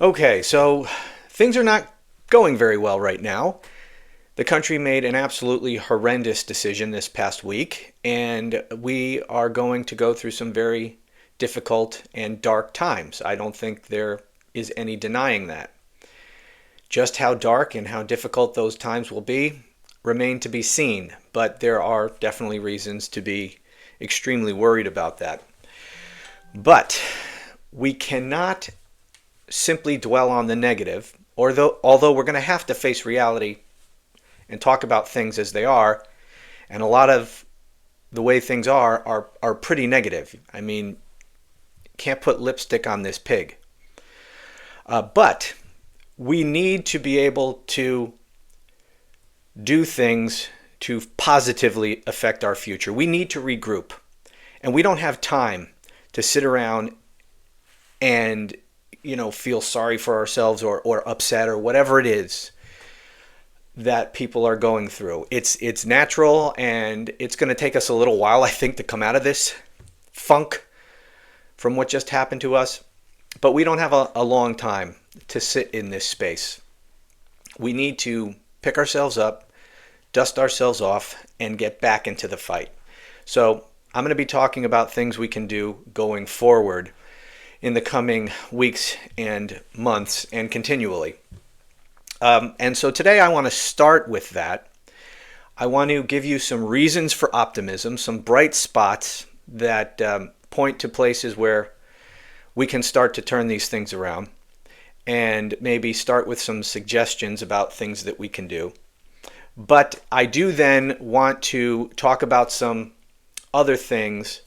Okay, so things are not going very well right now. The country made an absolutely horrendous decision this past week, and we are going to go through some very difficult and dark times. I don't think there is any denying that. Just how dark and how difficult those times will be remain to be seen, but there are definitely reasons to be extremely worried about that. But we cannot simply dwell on the negative, although we're going to have to face reality and talk about things as they are, and a lot of the way things are pretty negative. I mean, can't put lipstick on this pig. But we need to be able to do things to positively affect our future. We need to regroup. And we don't have time to sit around and feel sorry for ourselves or upset or whatever it is that people are going through. It's natural, and it's going to take us a little while, I think, to come out of this funk from what just happened to us. But we don't have a long time to sit in this space. We need to pick ourselves up, dust ourselves off, and get back into the fight. So I'm going to be talking about things we can do going forward in the coming weeks and months and continually. And so today I want to start with that. I want to give you some reasons for optimism, some bright spots that point to places where we can start to turn these things around, and maybe start with some suggestions about things that we can do. But I do then want to talk about some other things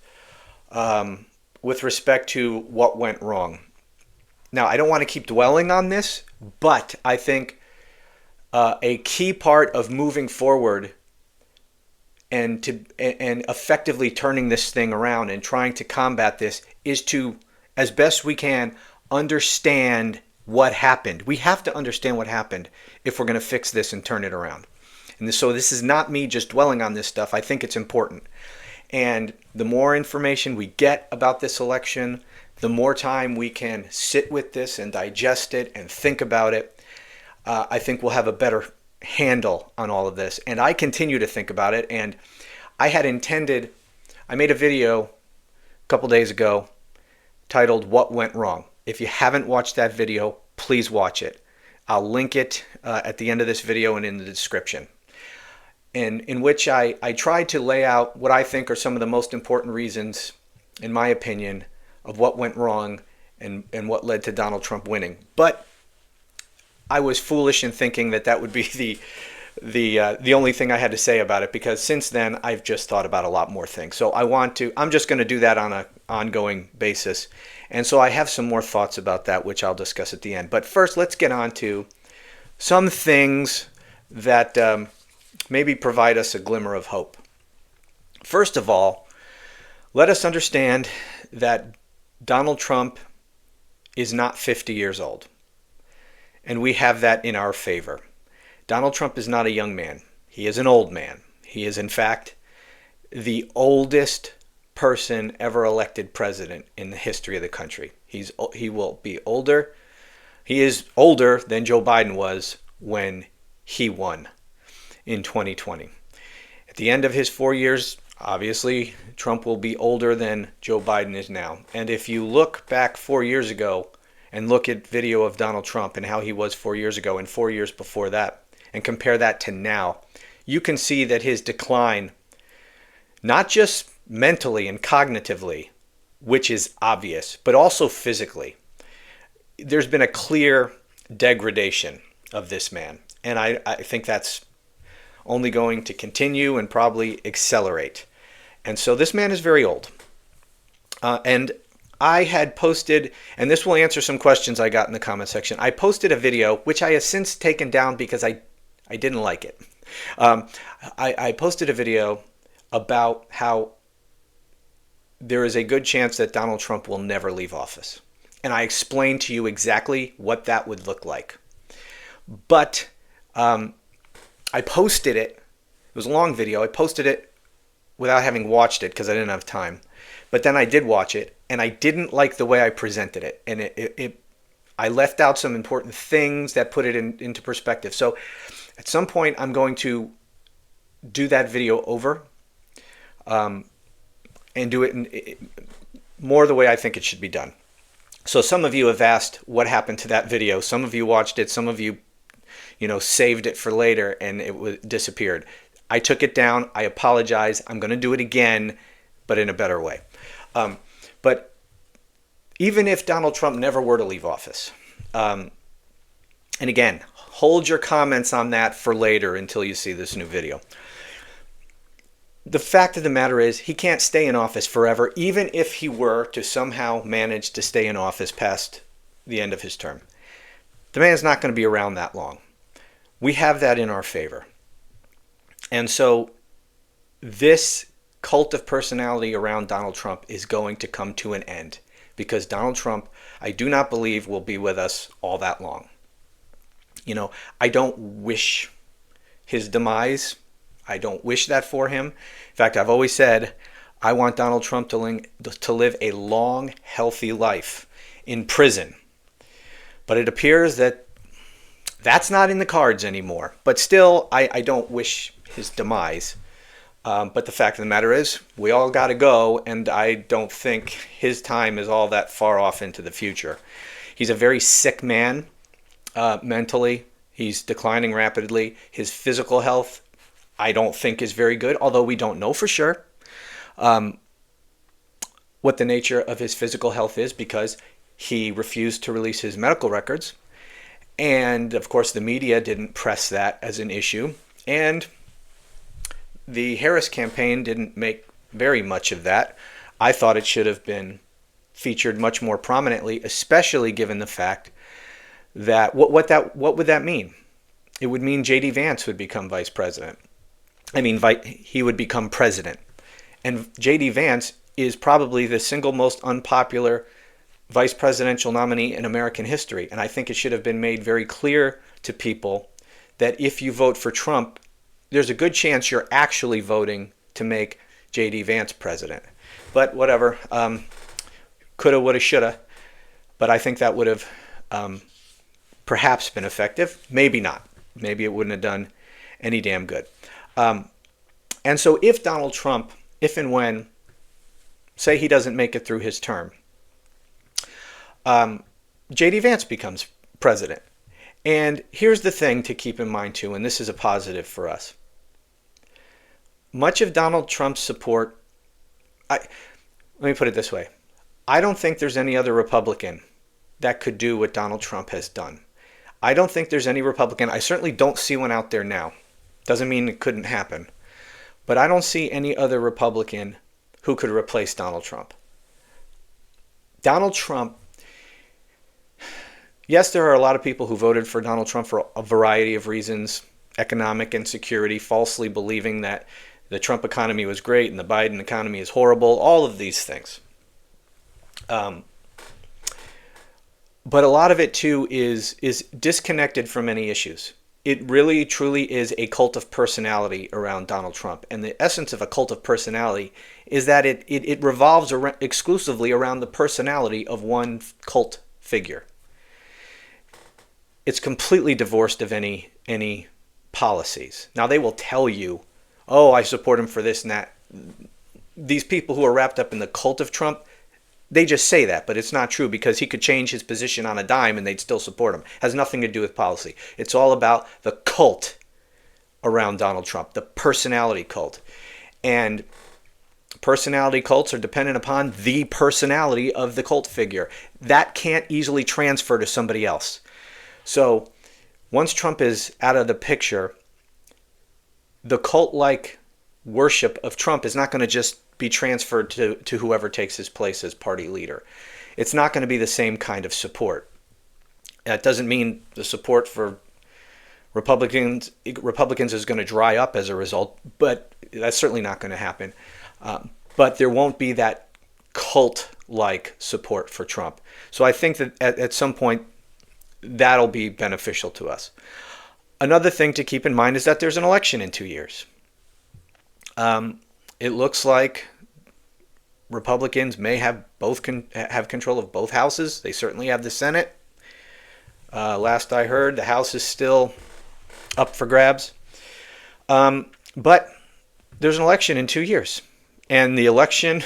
with respect to what went wrong. Now, I don't want to keep dwelling on this, but I think a key part of moving forward and effectively turning this thing around and trying to combat this is to, as best we can, understand what happened. We have to understand what happened if we're going to fix this and turn it around. And so this is not me just dwelling on this stuff. I think it's important. And the more information we get about this election, the more time we can sit with this and digest it and think about it, I think we'll have a better handle on all of this. And I continue to think about it. And I made a video a couple days ago titled "What Went Wrong." If you haven't watched that video, please watch it. I'll link it at the end of this video and in the description. And in which I tried to lay out what I think are some of the most important reasons, in my opinion, of what went wrong and what led to Donald Trump winning. But I was foolish in thinking that would be the only thing I had to say about it, because since then I've just thought about a lot more things. So I'm just going to do that on an ongoing basis. And so I have some more thoughts about that, which I'll discuss at the end. But first, let's get on to some things that maybe provide us a glimmer of hope. First of all, let us understand that Donald Trump is not 50 years old. And we have that in our favor. Donald Trump is not a young man. He is an old man. He is, in fact, the oldest person ever elected president in the history of the country. He will be older. He is older than Joe Biden was when he won in 2020. At the end of his 4 years, obviously, Trump will be older than Joe Biden is now. And if you look back 4 years ago and look at video of Donald Trump and how he was 4 years ago and 4 years before that, and compare that to now, you can see that his decline, not just mentally and cognitively, which is obvious, but also physically, there's been a clear degradation of this man. And I think that's only going to continue and probably accelerate. And so this man is very old. And I had posted, and this will answer some questions I got in the comment section. I posted a video, which I have since taken down because I didn't like it. I posted a video about how there is a good chance that Donald Trump will never leave office. And I explained to you exactly what that would look like. But I posted it. It was a long video. I posted it without having watched it because I didn't have time. But then I did watch it, and I didn't like the way I presented it. And I left out some important things that put it into perspective. So at some point, I'm going to do that video over and do it more the way I think it should be done. So some of you have asked what happened to that video. Some of you watched it. Some of you, saved it for later and it disappeared. I took it down. I apologize. I'm going to do it again, but in a better way. But even if Donald Trump never were to leave office, and again, hold your comments on that for later until you see this new video. The fact of the matter is he can't stay in office forever, even if he were to somehow manage to stay in office past the end of his term. The man's not going to be around that long. We have that in our favor. And so this cult of personality around Donald Trump is going to come to an end because Donald Trump, I do not believe, will be with us all that long. I don't wish his demise. I don't wish that for him. In fact, I've always said I want Donald Trump to live a long, healthy life in prison. But it appears that that's not in the cards anymore. But still, I don't wish his demise. But the fact of the matter is, we all got to go, and I don't think his time is all that far off into the future. He's a very sick man mentally. He's declining rapidly. His physical health, I don't think, is very good, although we don't know for sure what the nature of his physical health is because he refused to release his medical records. And, of course, the media didn't press that as an issue. And the Harris campaign didn't make very much of that. I thought it should have been featured much more prominently, especially given the fact that what would that mean? It would mean J.D. Vance would become vice president. He would become president. And J.D. Vance is probably the single most unpopular vice presidential nominee in American history. And I think it should have been made very clear to people that if you vote for Trump, there's a good chance you're actually voting to make J.D. Vance president. But whatever. Coulda, woulda, shoulda. But I think that would have perhaps been effective. Maybe not. Maybe it wouldn't have done any damn good. And so if Donald Trump, if and when, say he doesn't make it through his term, J.D. Vance becomes president. And here's the thing to keep in mind too, and this is a positive for us. Much of Donald Trump's support, let me put it this way. I don't think there's any other Republican that could do what Donald Trump has done. I don't think there's any Republican. I certainly don't see one out there now. Doesn't mean it couldn't happen. But I don't see any other Republican who could replace Donald Trump. Donald Trump, yes, there are a lot of people who voted for Donald Trump for a variety of reasons. Economic insecurity, falsely believing that the Trump economy was great and the Biden economy is horrible, all of these things. But a lot of it too is disconnected from any issues. It really truly is a cult of personality around Donald Trump. And the essence of a cult of personality is that it revolves exclusively around the personality of one cult figure. It's completely divorced of any policies. Now they will tell you, oh, I support him for this and that. These people who are wrapped up in the cult of Trump, they just say that, but it's not true because he could change his position on a dime and they'd still support him. It has nothing to do with policy. It's all about the cult around Donald Trump, the personality cult. And personality cults are dependent upon the personality of the cult figure. That can't easily transfer to somebody else. So once Trump is out of the picture, the cult-like worship of Trump is not going to just be transferred to whoever takes his place as party leader. It's not going to be the same kind of support. That doesn't mean the support for Republicans is going to dry up as a result, but that's certainly not going to happen. But there won't be that cult-like support for Trump. So I think that at some point that'll be beneficial to us. Another thing to keep in mind is that there's an election in 2 years. It looks like Republicans may have have control of both houses. They certainly have the Senate. Last I heard, the House is still up for grabs. But there's an election in 2 years. And the election,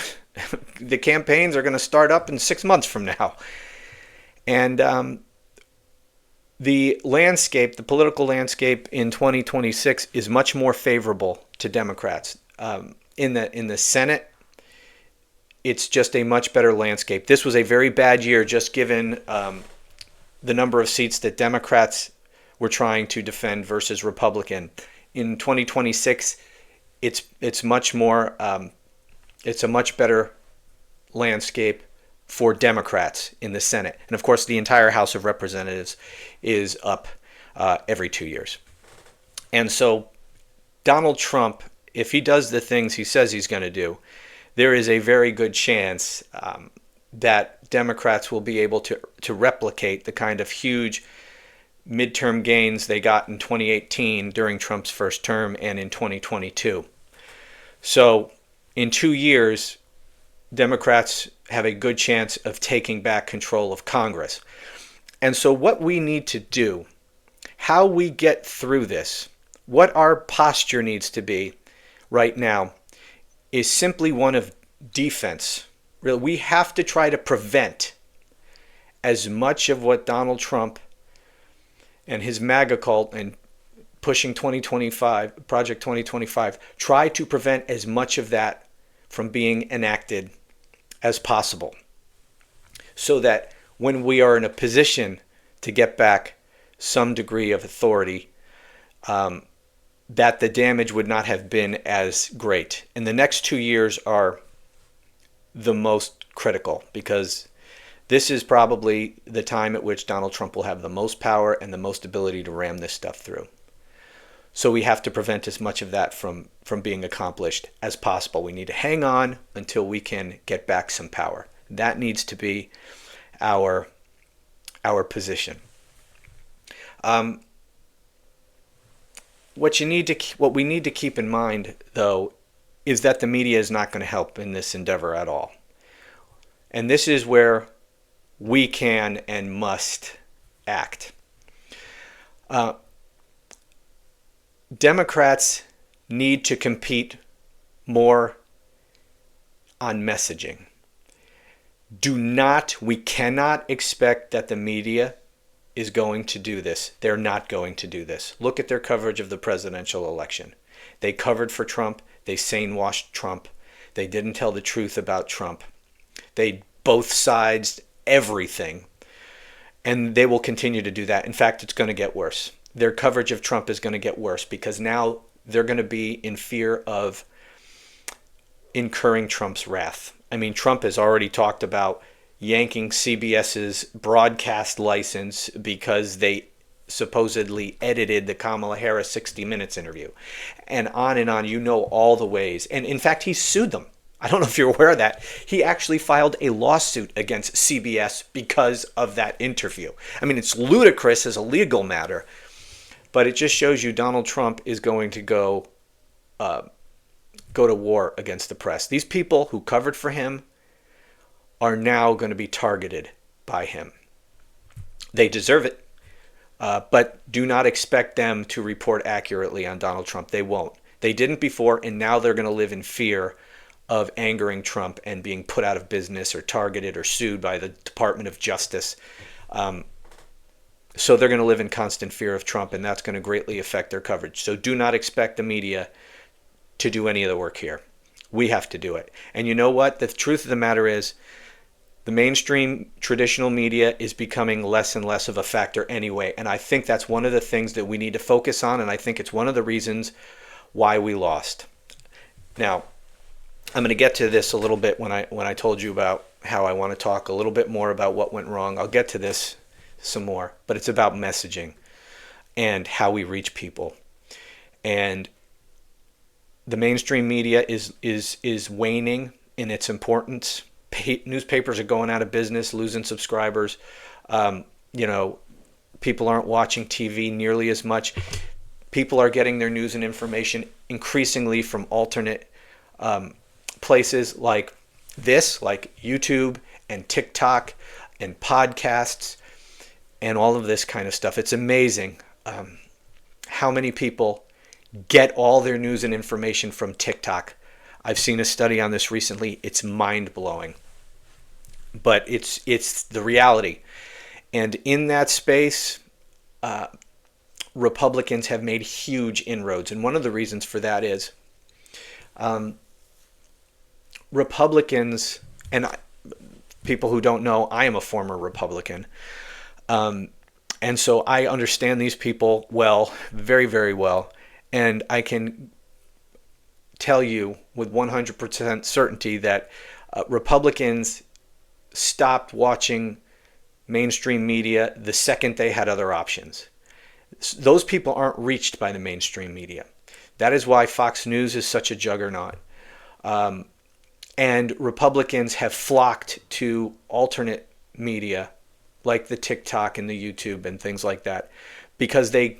the campaigns are going to start up in 6 months from now. And the landscape, the political landscape in 2026 is much more favorable to Democrats. In the Senate, it's just a much better landscape. This was a very bad year, just given the number of seats that Democrats were trying to defend versus Republican. In 2026, it's much more. It's a much better landscape for Democrats in the Senate, and of course, the entire House of Representatives is up every 2 years. And so, Donald Trump, if he does the things he says he's going to do, there is a very good chance that Democrats will be able to replicate the kind of huge midterm gains they got in 2018 during Trump's first term and in 2022. So in 2 years, Democrats have a good chance of taking back control of Congress. And so what we need to do, how we get through this, what our posture needs to be right now is simply one of defense. Really, we have to try to prevent as much of what Donald Trump and his MAGA cult and pushing 2025, Project 2025, try to prevent as much of that from being enacted as possible, so that when we are in a position to get back some degree of authority, that the damage would not have been as great. And the next 2 years are the most critical, because this is probably the time at which Donald Trump will have the most power and the most ability to ram this stuff through. So we have to prevent as much of that from being accomplished as possible. We need to hang on until we can get back some power. That needs to be our position. What we need to keep in mind, though, is that the media is not going to help in this endeavor at all. And this is where we can and must act. Democrats need to compete more on messaging. We cannot expect that the media is going to do this. They're not going to do this. Look at their coverage of the presidential election. They covered for Trump. They sane-washed Trump. They didn't tell the truth about Trump. They both sides everything. And they will continue to do that. In fact, it's going to get worse. Their coverage of Trump is going to get worse, because now they're going to be in fear of incurring Trump's wrath. I mean, Trump has already talked about yanking CBS's broadcast license because they supposedly edited the Kamala Harris 60 Minutes interview. And on, you know all the ways. And in fact, he sued them. I don't know if you're aware of that. He actually filed a lawsuit against CBS because of that interview. I mean, it's ludicrous as a legal matter, but it just shows you Donald Trump is going to go to war against the press. These people who covered for him are now going to be targeted by him. They deserve it, but do not expect them to report accurately on Donald Trump. They won't. They didn't before, and now they're going to live in fear of angering Trump and being put out of business or targeted or sued by the Department of Justice. So they're going to live in constant fear of Trump, and that's going to greatly affect their coverage. So do not expect the media to do any of the work here. We have to do it. And you know what? The truth of the matter is, the mainstream traditional media is becoming less and less of a factor anyway. And I think that's one of the things that we need to focus on, and I think it's one of the reasons why we lost. Now, I'm going to get to this a little bit when I told you about how I want to talk a little bit more about what went wrong. I'll get to this some more, but it's about messaging and how we reach people. And the mainstream media is waning in its importance. Newspapers are going out of business, losing subscribers. People aren't watching TV nearly as much. People are getting their news and information increasingly from alternate places like this, like YouTube and TikTok and podcasts and all of this kind of stuff. It's amazing how many people get all their news and information from TikTok. I've seen a study on this recently. It's mind-blowing. But it's the reality. And in that space, Republicans have made huge inroads. And one of the reasons for that is Republicans, and people who don't know, I am a former Republican. And so I understand these people well, very, very well. And I can tell you with 100% certainty that Republicans stopped watching mainstream media the second they had other options. Those people aren't reached by the mainstream media. That is why Fox News is such a juggernaut. And Republicans have flocked to alternate media like the TikTok and the YouTube and things like that because they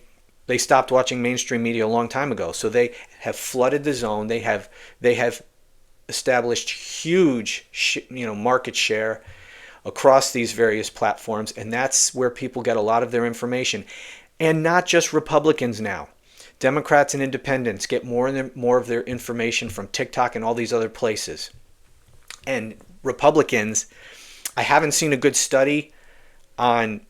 stopped watching mainstream media a long time ago. So they have flooded the zone. They have established huge market share across these various platforms, and that's where people get a lot of their information. And not just Republicans now. Democrats and independents get more of their information from TikTok and all these other places. And Republicans, I haven't seen a good study on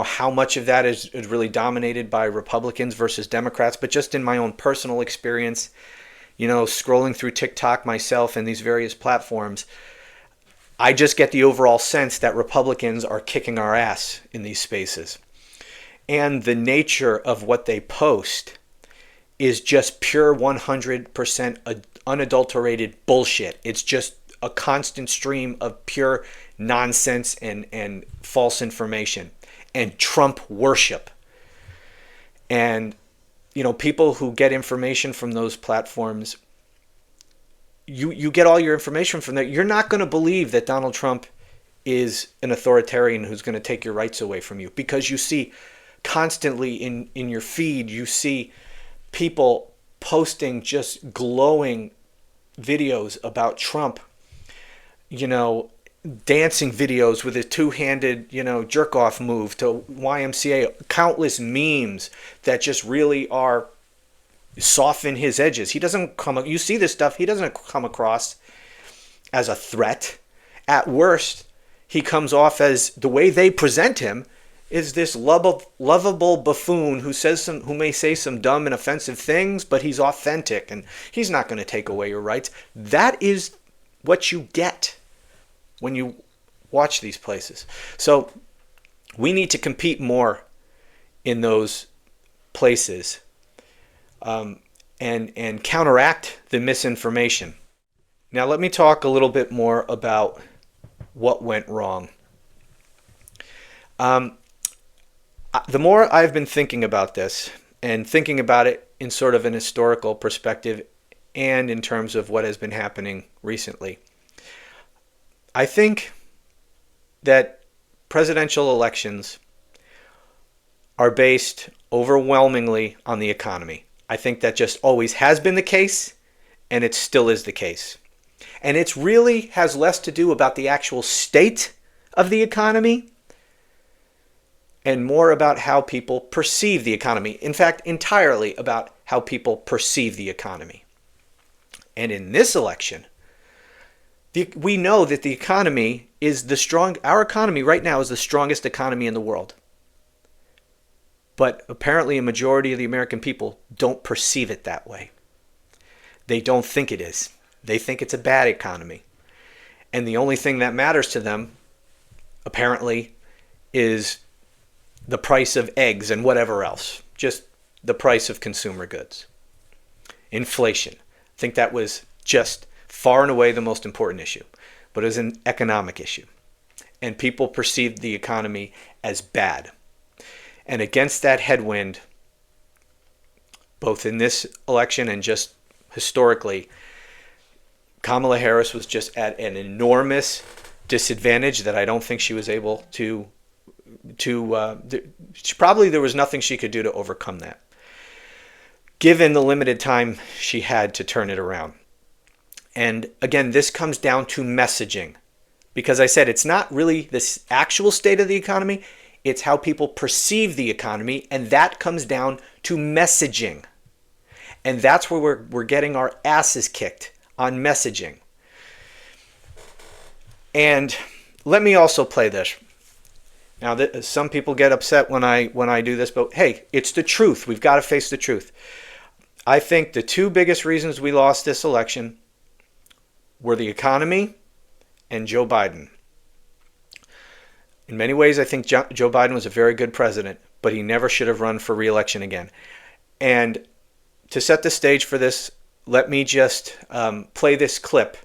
how much of that is really dominated by Republicans versus Democrats, but just in my own personal experience, scrolling through TikTok myself and these various platforms, I just get the overall sense that Republicans are kicking our ass in these spaces. And the nature of what they post is just pure 100% unadulterated bullshit. It's just a constant stream of pure nonsense and false information and Trump worship. And, people who get information from those platforms, you get all your information from there. You're not going to believe that Donald Trump is an authoritarian who's going to take your rights away from you, because you see constantly in your feed, you see people posting just glowing videos about Trump, dancing videos with a two-handed, jerk-off move to YMCA, countless memes that just really are soften his edges. You see this stuff, he doesn't come across as a threat. At worst, he comes off as, the way they present him, is this lovable buffoon who may say some dumb and offensive things, but he's authentic and he's not going to take away your rights. That is what you get when you watch these places. So we need to compete more in those places and counteract the misinformation. Now let me talk a little bit more about what went wrong. The more I've been thinking about this, and thinking about it in sort of an historical perspective and in terms of what has been happening recently, I think that presidential elections are based overwhelmingly on the economy. I think that just always has been the case, and it still is the case. And it really has less to do about the actual state of the economy and more about how people perceive the economy. In fact, entirely about how people perceive the economy. And in this election, we know that the economy is our economy right now is the strongest economy in the world. But apparently a majority of the American people don't perceive it that way. They don't think it is. They think it's a bad economy. And the only thing that matters to them, apparently, is the price of eggs and whatever else. Just the price of consumer goods. Inflation. I think that was just far and away the most important issue. But it was an economic issue. And people perceived the economy as bad. And against that headwind, both in this election and just historically, Kamala Harris was just at an enormous disadvantage that I don't think she was able to there was nothing she could do to overcome that, given the limited time she had to turn it around. And again, this comes down to messaging, because I said it's not really this actual state of the economy, It's how people perceive the economy, and that comes down to messaging. And that's where we're getting our asses kicked, on messaging. And let me also play this. Now, some people get upset when I do this, but hey, it's the truth. We've got to face the truth. I think the two biggest reasons we lost this election were the economy and Joe Biden. In many ways, I think Joe Biden was a very good president, but he never should have run for re-election again. And to set the stage for this, let me just play this clip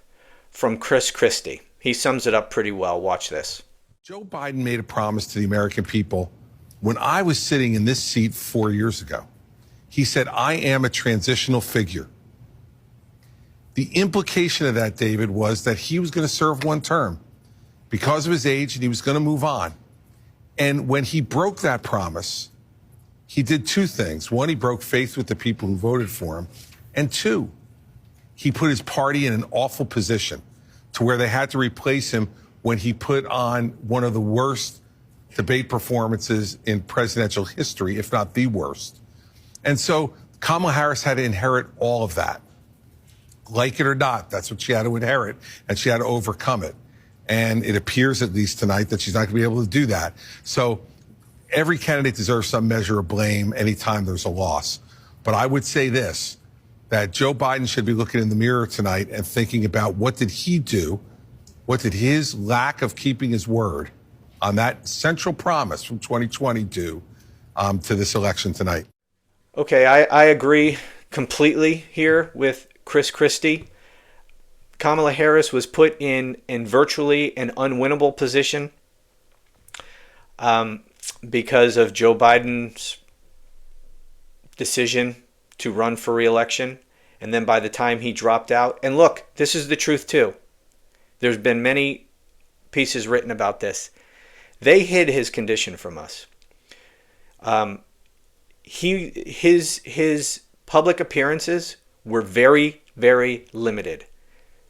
from Chris Christie. He sums it up pretty well. Watch this. Joe Biden made a promise to the American people when I was sitting in this seat 4 years ago. He said, I am a transitional figure. The implication of that, David, was that he was going to serve one term because of his age and he was going to move on. And when he broke that promise, he did two things. One, he broke faith with the people who voted for him. And two, he put his party in an awful position to where they had to replace him when he put on one of the worst debate performances in presidential history, if not the worst. And so Kamala Harris had to inherit all of that. Like it or not, that's what she had to inherit, and she had to overcome it. And it appears, at least tonight, that she's not going to be able to do that. So every candidate deserves some measure of blame anytime there's a loss. But I would say this, that Joe Biden should be looking in the mirror tonight and thinking about what did he do, what did his lack of keeping his word on that central promise from 2020 do to this election tonight. Okay, I agree completely here with Chris Christie. Kamala Harris was put in virtually an unwinnable position because of Joe Biden's decision to run for re-election. And then by the time he dropped out, and look, this is the truth too. There's been many pieces written about this. They hid his condition from us. His public appearances were very, very limited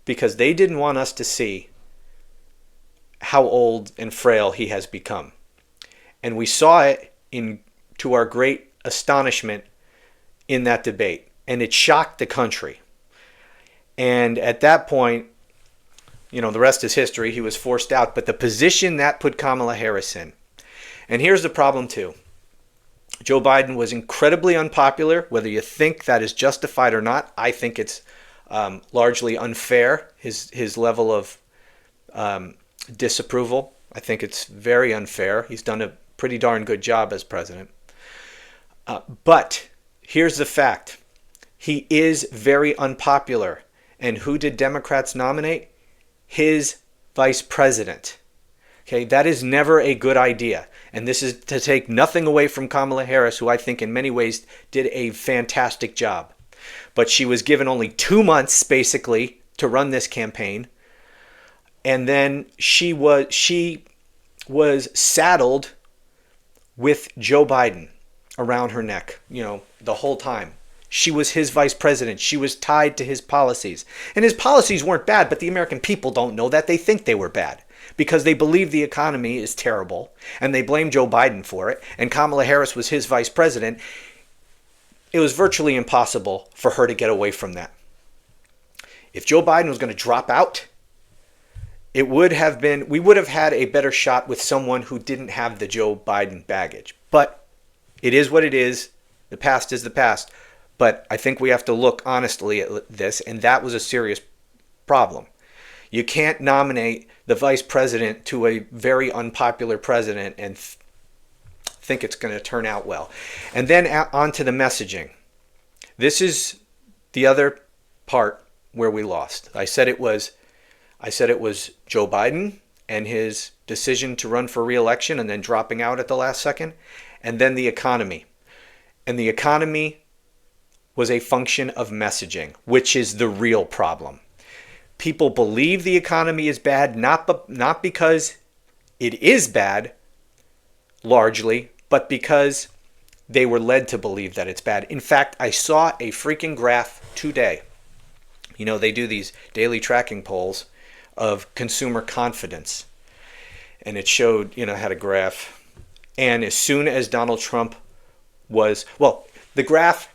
because they didn't want us to see how old and frail he has become. And we saw it to our great astonishment in that debate. And it shocked the country. And at that point, you know, the rest is history. He was forced out. But the position that put Kamala Harris in. And here's the problem too. Joe Biden was incredibly unpopular. Whether you think that is justified or not, I think it's largely unfair. His level of disapproval, I think it's very unfair. He's done a pretty darn good job as president. But here's the fact. He is very unpopular. And who did Democrats nominate? His vice president. Okay, that is never a good idea. And this is to take nothing away from Kamala Harris, who I think in many ways did a fantastic job. But she was given only 2 months, basically, to run this campaign. And then she was saddled with Joe Biden around her neck, you know, the whole time. She was his vice president. She was tied to his policies. And his policies weren't bad, but the American people don't know that. They think they were bad because they believe the economy is terrible and they blame Joe Biden for it. And Kamala Harris was his vice president. It was virtually impossible for her to get away from that. If Joe Biden was going to drop out, we would have had a better shot with someone who didn't have the Joe Biden baggage. But it is what it is. The past is the past. But I think we have to look honestly at this, and that was a serious problem. You can't nominate the vice president to a very unpopular president and think it's going to turn out well. And then on to the messaging. This is the other part where we lost. I said it was Joe Biden and his decision to run for re-election and then dropping out at the last second, and then the economy. And the economy was a function of messaging, which is the real problem. People believe the economy is bad, not because it is bad, largely, but because they were led to believe that it's bad. In fact, I saw a freaking graph today. You know, they do these daily tracking polls of consumer confidence. And it showed, you know, had a graph. And as soon as Donald Trump well, the graph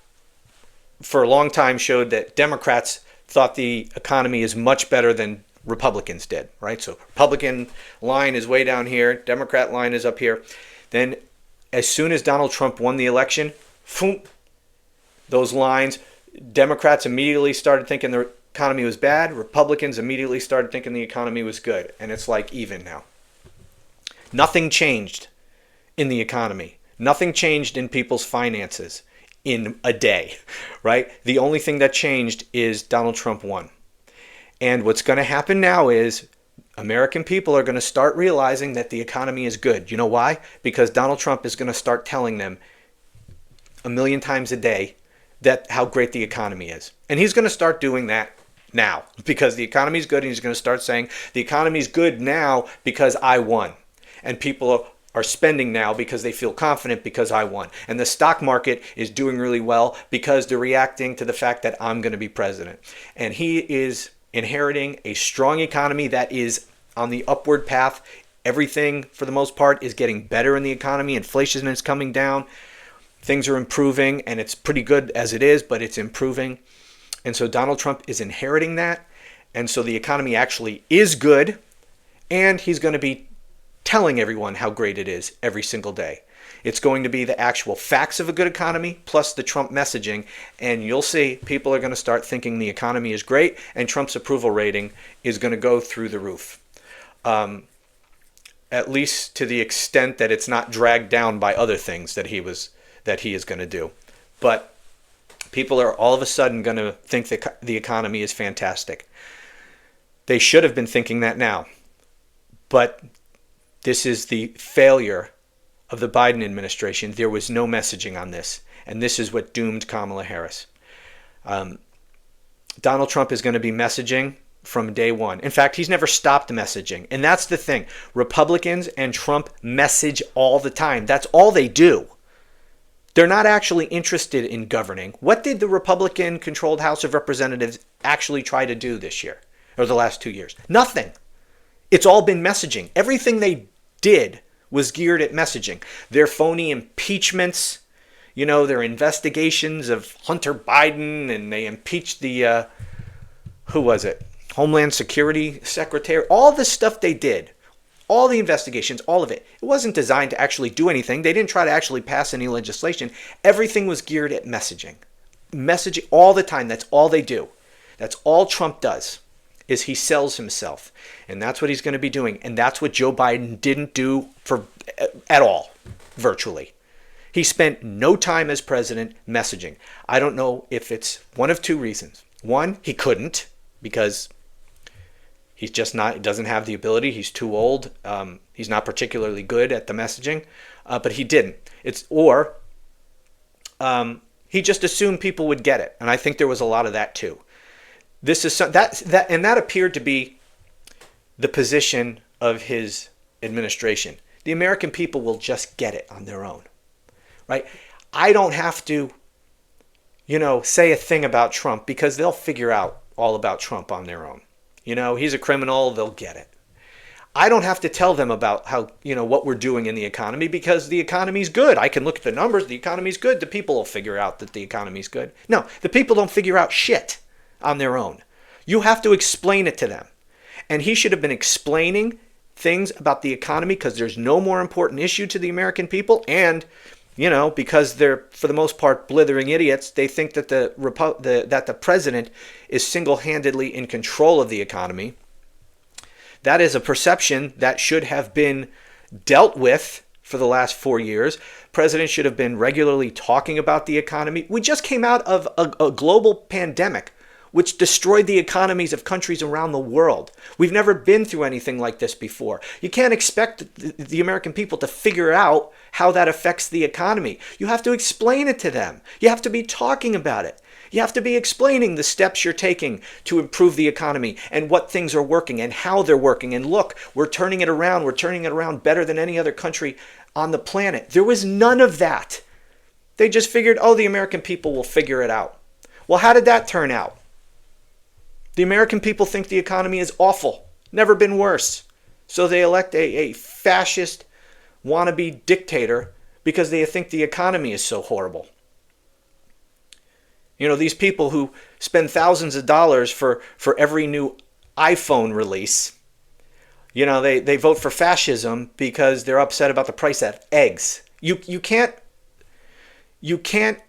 for a long time showed that Democrats thought the economy is much better than Republicans did, right? So Republican line is way down here, Democrat line is up here. Then as soon as Donald Trump won the election, those lines, Democrats immediately started thinking the economy was bad. Republicans immediately started thinking the economy was good. And it's like even now. Nothing changed in the economy. Nothing changed in people's finances in a day, right? The only thing that changed is Donald Trump won. And what's going to happen now is American people are going to start realizing that the economy is good. You know why? Because Donald Trump is going to start telling them a million times a day that how great the economy is. And he's going to start doing that now because the economy is good, and he's going to start saying the economy is good now because I won. And people are spending now because they feel confident because I won. And the stock market is doing really well because they're reacting to the fact that I'm going to be president. And he is inheriting a strong economy that is on the upward path. Everything, for the most part, is getting better in the economy. Inflation is coming down. Things are improving, and it's pretty good as it is, but it's improving. And so Donald Trump is inheriting that. And so the economy actually is good, and he's going to be telling everyone how great it is every single day. It's going to be the actual facts of a good economy plus the Trump messaging, and you'll see people are going to start thinking the economy is great, and Trump's approval rating is going to go through the roof. At least to the extent that it's not dragged down by other things that he is going to do. But people are all of a sudden going to think that the economy is fantastic. They should have been thinking that now. But this is the failure of the Biden administration. There was no messaging on this. And this is what doomed Kamala Harris. Donald Trump is going to be messaging from day one. In fact, he's never stopped messaging. And that's the thing. Republicans and Trump message all the time. That's all they do. They're not actually interested in governing. What did the Republican-controlled House of Representatives actually try to do this year or the last 2 years? Nothing. It's all been messaging. Everything they did was geared at messaging. Their phony impeachments, their investigations of Hunter Biden, and they impeached the, Homeland Security Secretary. All the stuff they did, all the investigations, all of it, it wasn't designed to actually do anything. They didn't try to actually pass any legislation. Everything was geared at messaging. Messaging all the time. That's all they do. That's all Trump does. Is he sells himself. And that's what he's going to be doing. And that's what Joe Biden didn't do at all, virtually. He spent no time as president messaging. I don't know if it's one of two reasons. One, he couldn't because he's just not, he doesn't have the ability. He's too old. He's not particularly good at the messaging, but he didn't. He just assumed people would get it. And I think there was a lot of that too. This is that appeared to be the position of his administration. The American people will just get it on their own, right? I don't have to, say a thing about Trump because they'll figure out all about Trump on their own. He's a criminal, they'll get it. I don't have to tell them about how, what we're doing in the economy because the economy's good. I can look at the numbers, the economy's good. The people will figure out that the economy's good. No, the people don't figure out shit on their own. You have to explain it to them. And he should have been explaining things about the economy because there's no more important issue to the American people. And, because they're, for the most part, blithering idiots, they think that that the president is single-handedly in control of the economy. That is a perception that should have been dealt with for the last 4 years. President should have been regularly talking about the economy. We just came out of a global pandemic which destroyed the economies of countries around the world. We've never been through anything like this before. You can't expect the American people to figure out how that affects the economy. You have to explain it to them. You have to be talking about it. You have to be explaining the steps you're taking to improve the economy and what things are working and how they're working. And look, we're turning it around. We're turning it around better than any other country on the planet. There was none of that. They just figured, the American people will figure it out. Well, how did that turn out? The American people think the economy is awful, never been worse. So they elect a fascist, wannabe dictator because they think the economy is so horrible. You know, these people who spend thousands of dollars for every new iPhone release, you know, they vote for fascism because they're upset about the price of eggs. You can't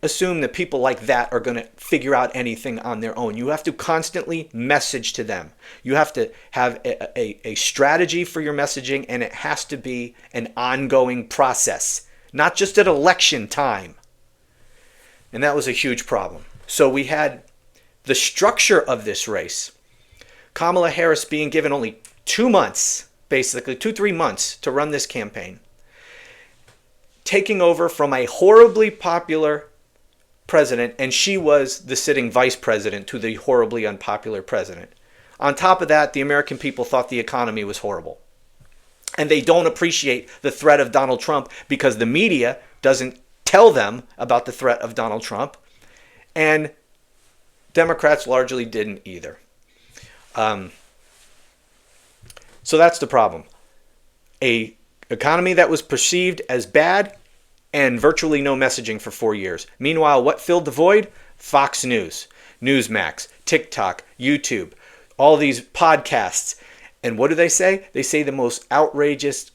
assume that people like that are going to figure out anything on their own. You have to constantly message to them. You have to have a strategy for your messaging, and it has to be an ongoing process, not just at election time. And that was a huge problem. So we had the structure of this race. Kamala Harris being given only 2 months, basically 2-3 months to run this campaign, taking over from a horribly popular president, and she was the sitting vice president to the horribly unpopular president. On top of that, the American people thought the economy was horrible. And they don't appreciate the threat of Donald Trump because the media doesn't tell them about the threat of Donald Trump. And Democrats largely didn't either. So that's the problem. A economy that was perceived as bad and virtually no messaging for 4 years. Meanwhile, what filled the void? Fox News, Newsmax, TikTok, YouTube, all these podcasts. And what do they say? They say the most outrageous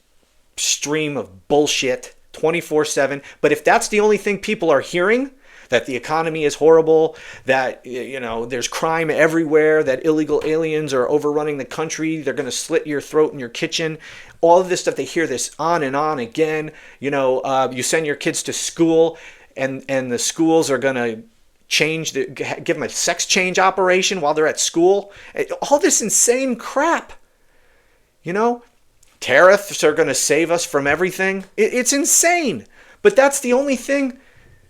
stream of bullshit 24/7. But if that's the only thing people are hearing, that the economy is horrible, that, you know, there's crime everywhere, that illegal aliens are overrunning the country, they're going to slit your throat in your kitchen. All of this stuff, they hear this on and on again. You know, you send your kids to school and the schools are going to give them a sex change operation while they're at school. All this insane crap. You know, tariffs are going to save us from everything. It's insane. But that's the only thing.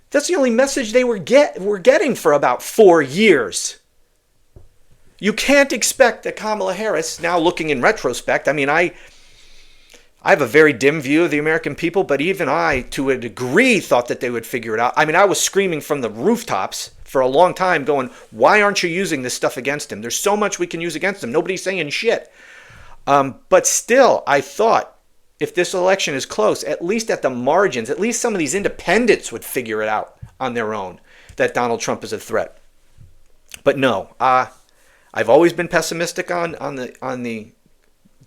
That's the only message they were getting for about 4 years. You can't expect that Kamala Harris, now looking in retrospect, I mean, I have a very dim view of the American people, but even I, to a degree, thought that they would figure it out. I mean, I was screaming from the rooftops for a long time going, why aren't you using this stuff against him? There's so much we can use against him. Nobody's saying shit. But still, I thought, if this election is close, at least at the margins, at least some of these independents would figure it out on their own, that Donald Trump is a threat. But no, I've always been pessimistic on the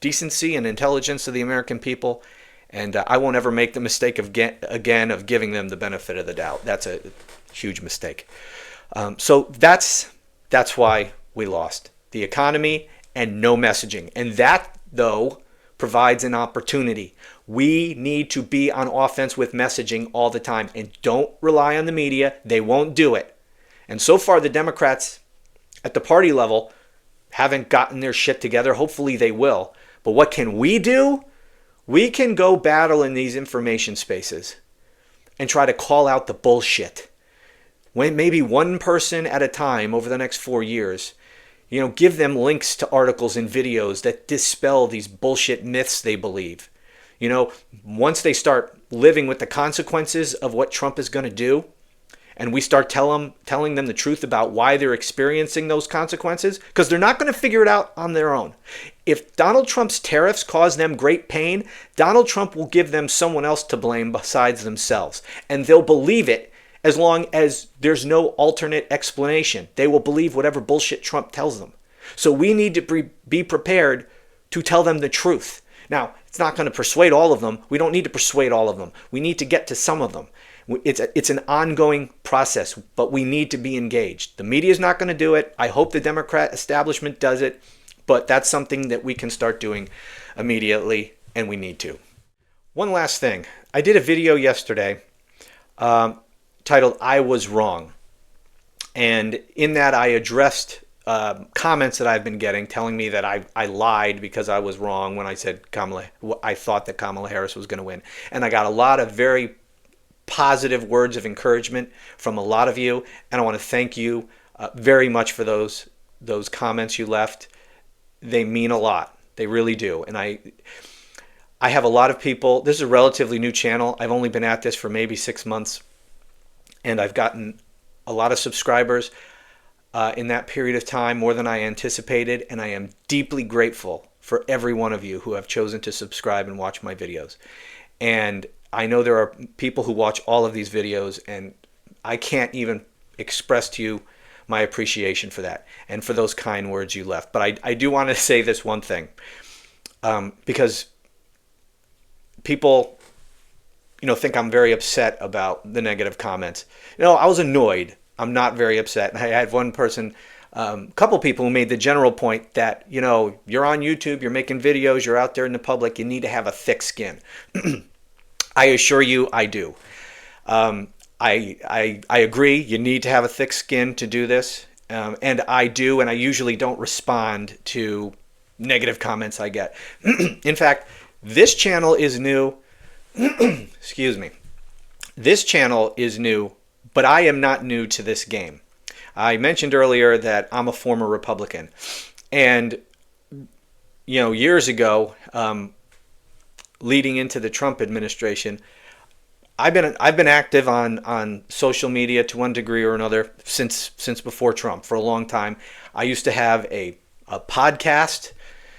decency and intelligence of the American people, and I won't ever make the mistake of giving them the benefit of the doubt. That's a huge mistake. So that's why we lost. The economy and no messaging. And that, though, provides an opportunity. We need to be on offense with messaging all the time, and don't rely on the media. They won't do it. And so far, the Democrats at the party level haven't gotten their shit together. Hopefully they will. But what can we do? We can go battle in these information spaces and try to call out the bullshit. When maybe one person at a time over the next 4 years, you know, give them links to articles and videos that dispel these bullshit myths they believe. You know, once they start living with the consequences of what Trump is going to do, and we start telling them the truth about why they're experiencing those consequences, because they're not going to figure it out on their own. If Donald Trump's tariffs cause them great pain, Donald Trump will give them someone else to blame besides themselves. And they'll believe it as long as there's no alternate explanation. They will believe whatever bullshit Trump tells them. So we need to be prepared to tell them the truth. Now, it's not going to persuade all of them. We don't need to persuade all of them. We need to get to some of them. It's an ongoing process, but we need to be engaged. The media is not going to do it. I hope the Democrat establishment does it, but that's something that we can start doing immediately, and we need to. One last thing. I did a video yesterday titled I Was Wrong. And in that I addressed comments that I've been getting telling me that I lied because I was wrong when I said I thought that Kamala Harris was going to win. And I got a lot of very positive words of encouragement from a lot of you. And I want to thank you very much for those comments you left. They mean a lot. They really do. And I have a lot of people. This is a relatively new channel. I've only been at this for maybe 6 months. And I've gotten a lot of subscribers in that period of time, more than I anticipated. And I am deeply grateful for every one of you who have chosen to subscribe and watch my videos. And I know there are people who watch all of these videos, and I can't even express to you my appreciation for that and for those kind words you left. But I do want to say this one thing, because people, think I'm very upset about the negative comments. I was annoyed. I'm not very upset. I had one person, couple people who made the general point that, you're on YouTube, you're making videos, you're out there in the public, you need to have a thick skin. I assure you, I do. I agree. You need to have a thick skin to do this, and I do. And I usually don't respond to negative comments I get. In fact, this channel is new. Excuse me. This channel is new, but I am not new to this game. I mentioned earlier that I'm a former Republican, and years ago, leading into the Trump administration, I've been active on social media to one degree or another since before Trump for a long time. I used to have a podcast,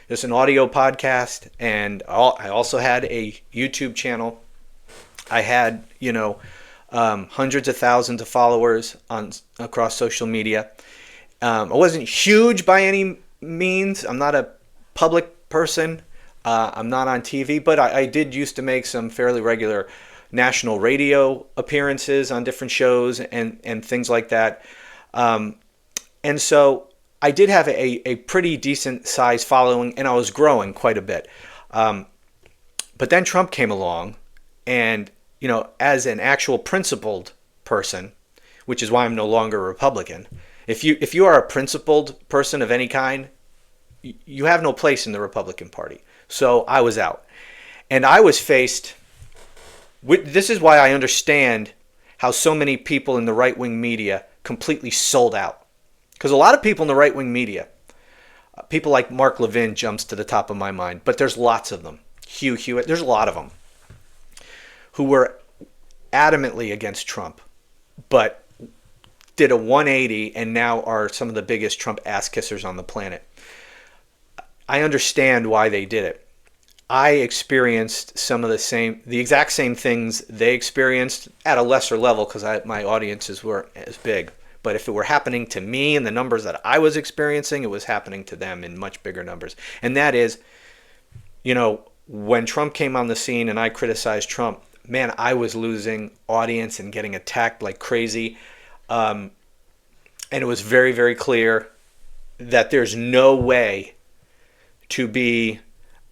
just an audio podcast, and I also had a YouTube channel. I had hundreds of thousands of followers across social media. I wasn't huge by any means. I'm not a public person. I'm not on TV, but I did used to make some fairly regular national radio appearances on different shows and things like that. And so I did have a pretty decent size following, and I was growing quite a bit. But then Trump came along, and, as an actual principled person, which is why I'm no longer a Republican, if you are a principled person of any kind, you have no place in the Republican Party. So I was out. And I was faced with, this is why I understand how so many people in the right-wing media completely sold out. Because a lot of people in the right-wing media, people like Mark Levin jumps to the top of my mind, but there's lots of them. Hugh Hewitt, there's a lot of them who were adamantly against Trump, but did a 180 and now are some of the biggest Trump ass kissers on the planet. I understand why they did it. I experienced some of the exact same things they experienced at a lesser level because my audiences weren't as big. But if it were happening to me and the numbers that I was experiencing, it was happening to them in much bigger numbers. And that is, when Trump came on the scene and I criticized Trump, man, I was losing audience and getting attacked like crazy. And it was very, very clear that there's no way to be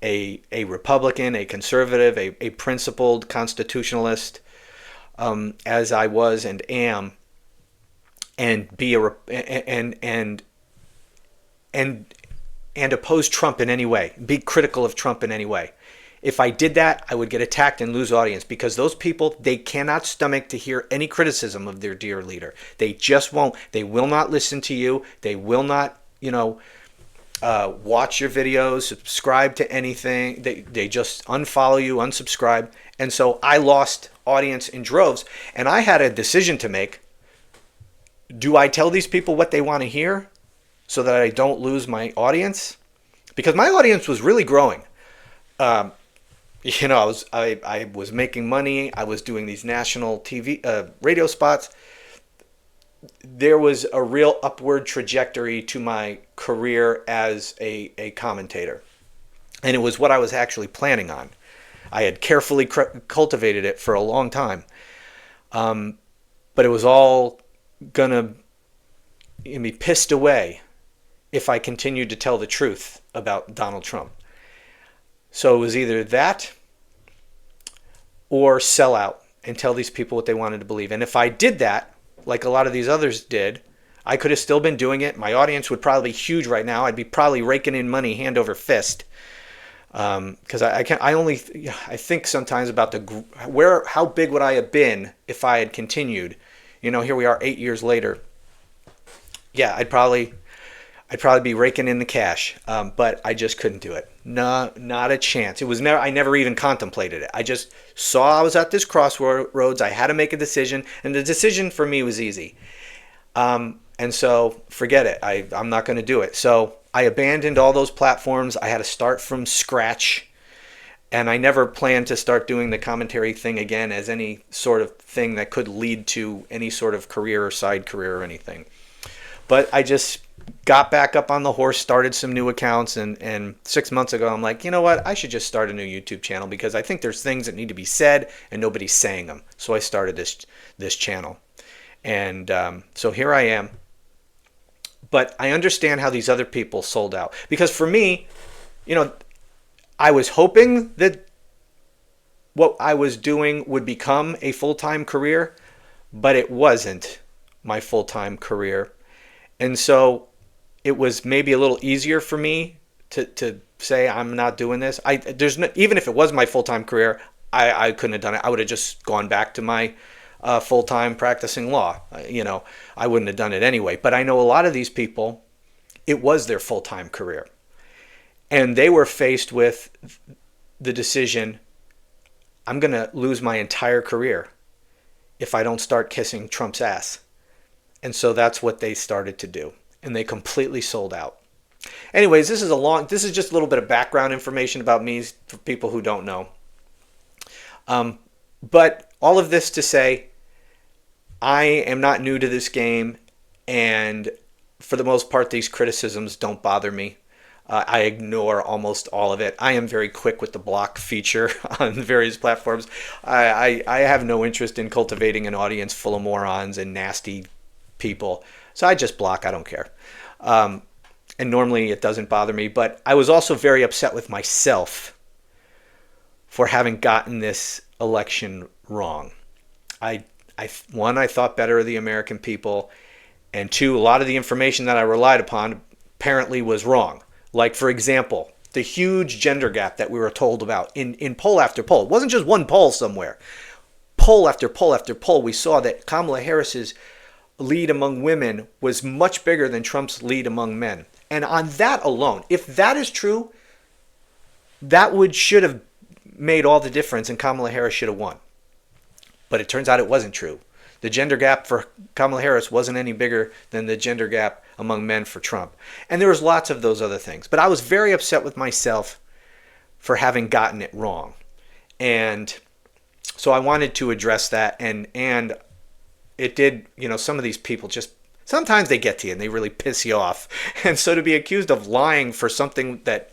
a Republican, a conservative, a principled constitutionalist, as I was and am, and be and oppose Trump in any way, be critical of Trump in any way. If I did that, I would get attacked and lose audience because those people, they cannot stomach to hear any criticism of their dear leader. They just won't. They will not listen to you. They will not, watch your videos, subscribe to anything. They just unfollow you, unsubscribe. And so I lost audience in droves. And I had a decision to make. Do I tell these people what they want to hear so that I don't lose my audience? Because my audience was really growing. I was making money. I was doing these national TV, radio spots. There was a real upward trajectory to my career as a commentator. And it was what I was actually planning on. I had carefully cultivated it for a long time. But it was all going to be pissed away if I continued to tell the truth about Donald Trump. So it was either that or sell out and tell these people what they wanted to believe. And if I did that, like a lot of these others did, I could have still been doing it. My audience would probably be huge right now. I'd be probably raking in money hand over fist. Because I think sometimes about how big would I have been if I had continued. Here we are 8 years later. Yeah, I'd probably be raking in the cash. But I just couldn't do it. No, not a chance. I never even contemplated it. I just saw I was at this crossroads. I had to make a decision, and the decision for me was easy. And so forget it. I'm not going to do it. So I abandoned all those platforms. I had to start from scratch, And I never plan to start doing the commentary thing again as any sort of thing that could lead to any sort of career or side career or anything. But I just got back up on the horse, started some new accounts, and 6 months ago I'm like, you know what, I should just start a new YouTube channel because I think there's things that need to be said and nobody's saying them. So I started this channel. And so here I am. But I understand how these other people sold out. Because for me, you know, I was hoping that what I was doing would become a full-time career, but it wasn't my full-time career. And so it was maybe a little easier for me to say I'm not doing this. Even if it was my full-time career, I couldn't have done it. I would have just gone back to my full-time practicing law. You know, I wouldn't have done it anyway. But I know a lot of these people, it was their full-time career. And they were faced with the decision, I'm going to lose my entire career if I don't start kissing Trump's ass. And so that's what they started to do. And they completely sold out. Anyways, this is just a little bit of background information about me for people who don't know. But all of this to say, I am not new to this game. And for the most part, these criticisms don't bother me. I ignore almost all of it. I am very quick with the block feature on various platforms. I have no interest in cultivating an audience full of morons and nasty people. So I just block. I don't care. And normally it doesn't bother me. But I was also very upset with myself for having gotten this election wrong. One, I thought better of the American people. And two, a lot of the information that I relied upon apparently was wrong. Like, for example, the huge gender gap that we were told about in poll after poll. It wasn't just one poll somewhere. Poll after poll after poll, we saw that Kamala Harris's lead among women was much bigger than Trump's lead among men. And on that alone, if that is true, that should have made all the difference and Kamala Harris should have won. But it turns out it wasn't true. The gender gap for Kamala Harris wasn't any bigger than the gender gap among men for Trump. And there was lots of those other things. But I was very upset with myself for having gotten it wrong. And so I wanted to address that. And it did, you know, some of these people just, sometimes they get to you and they really piss you off. And so to be accused of lying for something that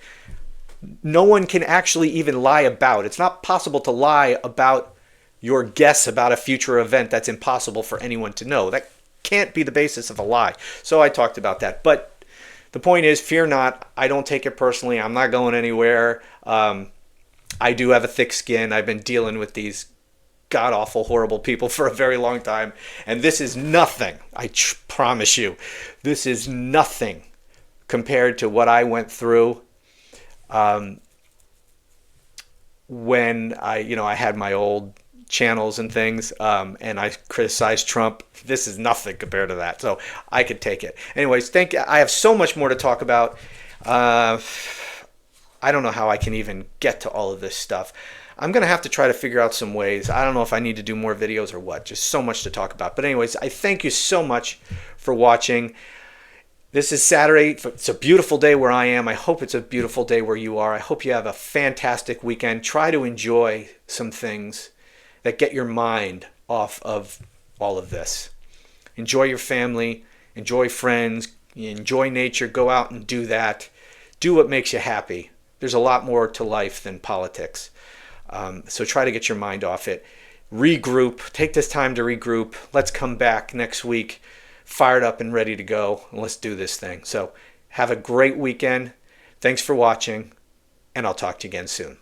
no one can actually even lie about. It's not possible to lie about your guess about a future event. That's impossible for anyone to know. That can't be the basis of a lie. So I talked about that. But the point is, fear not. I don't take it personally. I'm not going anywhere. I do have a thick skin. I've been dealing with these god-awful, horrible people for a very long time. And this is nothing. I promise you. This is nothing compared to what I went through when I had my old channels and things, and I criticized Trump. This is nothing compared to that, so I could take it. Anyways, I have so much more to talk about. I don't know how I can even get to all of this stuff. I'm going to have to try to figure out some ways. I don't know if I need to do more videos or what. Just so much to talk about. But anyways, I thank you so much for watching. This is Saturday. It's a beautiful day where I am. I hope it's a beautiful day where you are. I hope you have a fantastic weekend. Try to enjoy some things that get your mind off of all of this. Enjoy your family, enjoy friends, enjoy nature, go out and do that. Do what makes you happy. There's a lot more to life than politics. So try to get your mind off it. Regroup, take this time to regroup. Let's come back next week fired up and ready to go. And let's do this thing. So have a great weekend. Thanks for watching, and I'll talk to you again soon.